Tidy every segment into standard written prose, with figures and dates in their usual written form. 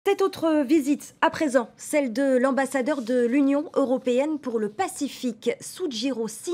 Cette autre visite, à présent, celle de l'ambassadeur de l'Union européenne pour le Pacifique, Sujiro Sim,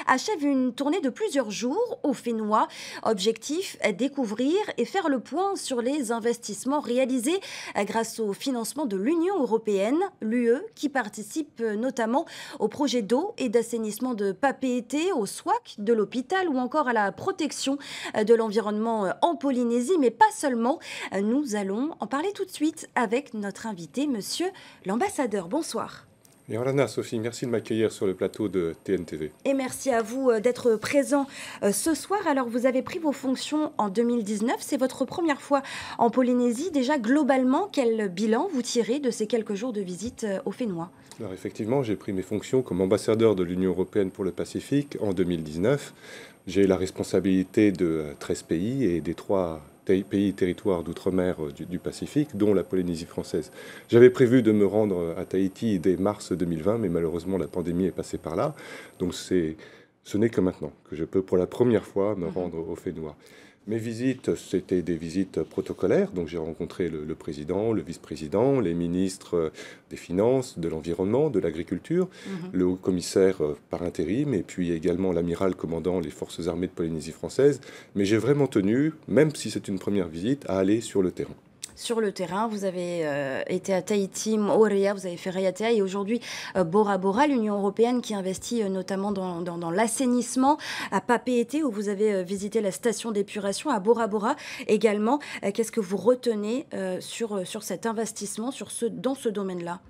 achève une tournée de plusieurs jours au Fénois. Objectif, découvrir et faire le point sur les investissements réalisés grâce au financement de l'Union européenne, l'UE, qui participe notamment au projet d'eau et d'assainissement de Papeete, au SWAC de l'hôpital ou encore à la protection de l'environnement en Polynésie, mais pas seulement. Nous allons en parler tout de suite avec notre invité, monsieur l'ambassadeur. Bonsoir. Et Orlana, Sophie, merci de m'accueillir sur le plateau de TNTV. Et merci à vous d'être présent ce soir. Alors, vous avez pris vos fonctions en 2019. C'est votre première fois en Polynésie. Déjà, globalement, quel bilan vous tirez de ces quelques jours de visite au Fénois? Alors effectivement, j'ai pris mes fonctions comme ambassadeur de l'Union européenne pour le Pacifique en 2019. J'ai eu la responsabilité de 13 pays et des 3 pays et territoires d'outre-mer du Pacifique, dont la Polynésie française. J'avais prévu de me rendre à Tahiti dès mars 2020, mais malheureusement la pandémie est passée par là. Donc ce n'est que maintenant que je peux pour la première fois me rendre au Fénois. Mes visites, c'était des visites protocolaires, donc j'ai rencontré le président, le vice-président, les ministres des Finances, de l'Environnement, de l'Agriculture, le haut-commissaire par intérim, et puis également l'amiral commandant les forces armées de Polynésie française. Mais j'ai vraiment tenu, même si c'est une première visite, à aller sur le terrain. Sur le terrain, vous avez été à Tahiti, Moorea, vous avez fait Raiatea et aujourd'hui Bora Bora, l'Union européenne qui investit notamment dans l'assainissement, à Papeete où vous avez visité la station d'épuration, à Bora Bora également. Qu'est-ce que vous retenez sur cet investissement dans ce domaine-là?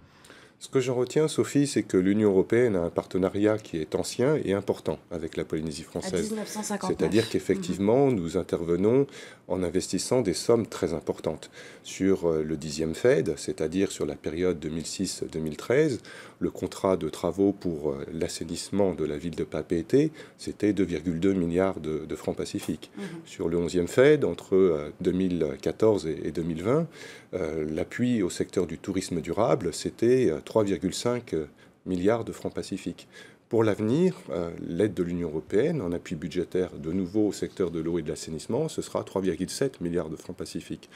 Ce que j'en retiens, Sophie, c'est que l'Union européenne a un partenariat qui est ancien et important avec la Polynésie française. À 1959. C'est-à-dire qu'effectivement, nous intervenons en investissant des sommes très importantes. Sur le 10e FED, c'est-à-dire sur la période 2006-2013, le contrat de travaux pour l'assainissement de la ville de Papeete, c'était 2,2 milliards de francs pacifiques. Sur le 11e FED, entre 2014 et 2020, l'appui au secteur du tourisme durable, c'était 3,5 milliards de francs pacifiques. Pour l'avenir, l'aide de l'Union européenne en appui budgétaire de nouveau au secteur de l'eau et de l'assainissement, ce sera 3,7 milliards de francs pacifiques.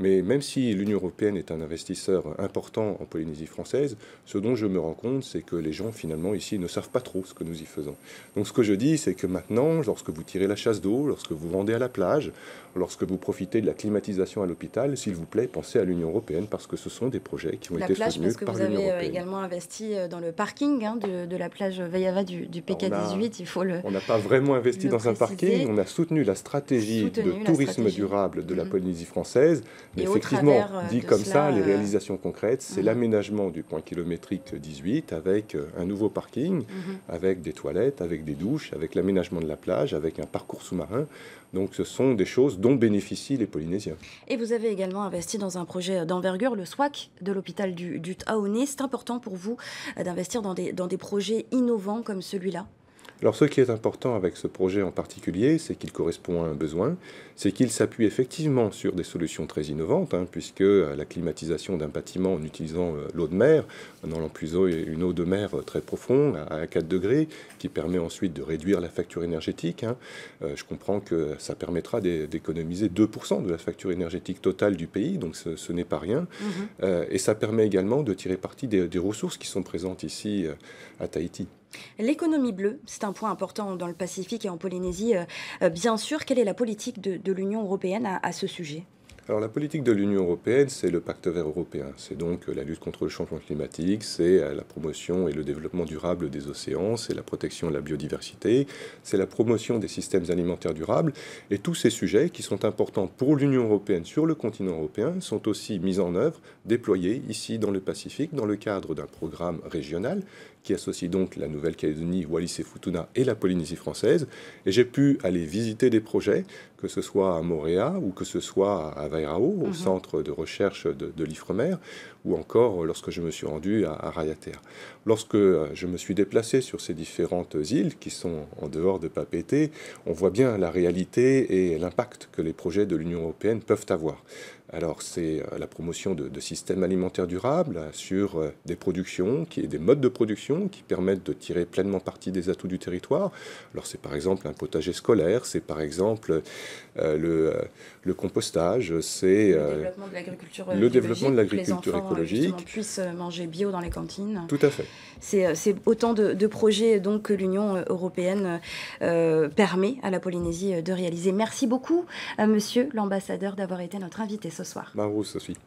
Mais même si l'Union européenne est un investisseur important en Polynésie française, ce dont je me rends compte, c'est que les gens finalement ici ne savent pas trop ce que nous y faisons. Donc ce que je dis, c'est que maintenant, lorsque vous tirez la chasse d'eau, lorsque vous vendez à la plage, lorsque vous profitez de la climatisation à l'hôpital, s'il vous plaît, pensez à l'Union européenne parce que ce sont des projets qui ont été soutenus par l'Union européenne. Vous avez également investi dans le parking de la plage Vaiava du PK18, il faut le On n'a pas vraiment investi dans un parking, on a soutenu la stratégie de tourisme durable de la Polynésie française. Mais effectivement, dit comme ça, les réalisations concrètes, c'est l'aménagement du point kilométrique 18 avec un nouveau parking, avec des toilettes, avec des douches, avec l'aménagement de la plage, avec un parcours sous-marin. Donc ce sont des choses dont bénéficient les Polynésiens. Et vous avez également investi dans un projet d'envergure, le SWAC de l'hôpital du Taoné. C'est important pour vous d'investir dans des projets innovants comme celui-là? Alors ce qui est important avec ce projet en particulier, c'est qu'il correspond à un besoin, c'est qu'il s'appuie effectivement sur des solutions très innovantes, puisque la climatisation d'un bâtiment en utilisant l'eau de mer, en allant plus haut, une eau de mer très profonde, à 4 degrés, qui permet ensuite de réduire la facture énergétique. Je comprends que ça permettra d'économiser 2% de la facture énergétique totale du pays, donc ce n'est pas rien. Et ça permet également de tirer parti des ressources qui sont présentes ici à Tahiti. L'économie bleue, c'est un point important dans le Pacifique et en Polynésie, bien sûr. Quelle est la politique de l'Union européenne à ce sujet ? Alors la politique de l'Union européenne, c'est le pacte vert européen. C'est donc la lutte contre le changement climatique, c'est la promotion et le développement durable des océans, c'est la protection de la biodiversité, c'est la promotion des systèmes alimentaires durables. Et tous ces sujets qui sont importants pour l'Union européenne sur le continent européen sont aussi mis en œuvre, déployés ici dans le Pacifique, dans le cadre d'un programme régional qui associe donc la Nouvelle-Calédonie, Wallis-et-Futuna et la Polynésie française. Et j'ai pu aller visiter des projets, que ce soit à Moorea ou que ce soit à Vairao, au centre de recherche de l'Ifremer, ou encore lorsque je me suis rendu à Raiatea. Lorsque je me suis déplacé sur ces différentes îles qui sont en dehors de Papeete, on voit bien la réalité et l'impact que les projets de l'Union européenne peuvent avoir. Alors c'est la promotion de systèmes alimentaires durables sur des productions, des modes de production qui permettent de tirer pleinement parti des atouts du territoire. Alors c'est par exemple un potager scolaire, c'est par exemple le compostage, c'est le développement de l'agriculture écologique. Les enfants puissent manger bio dans les cantines. Tout à fait. C'est autant de projets donc, que l'Union européenne permet à la Polynésie de réaliser. Merci beaucoup, monsieur l'ambassadeur, d'avoir été notre invité ce soir. Marou, Sophie.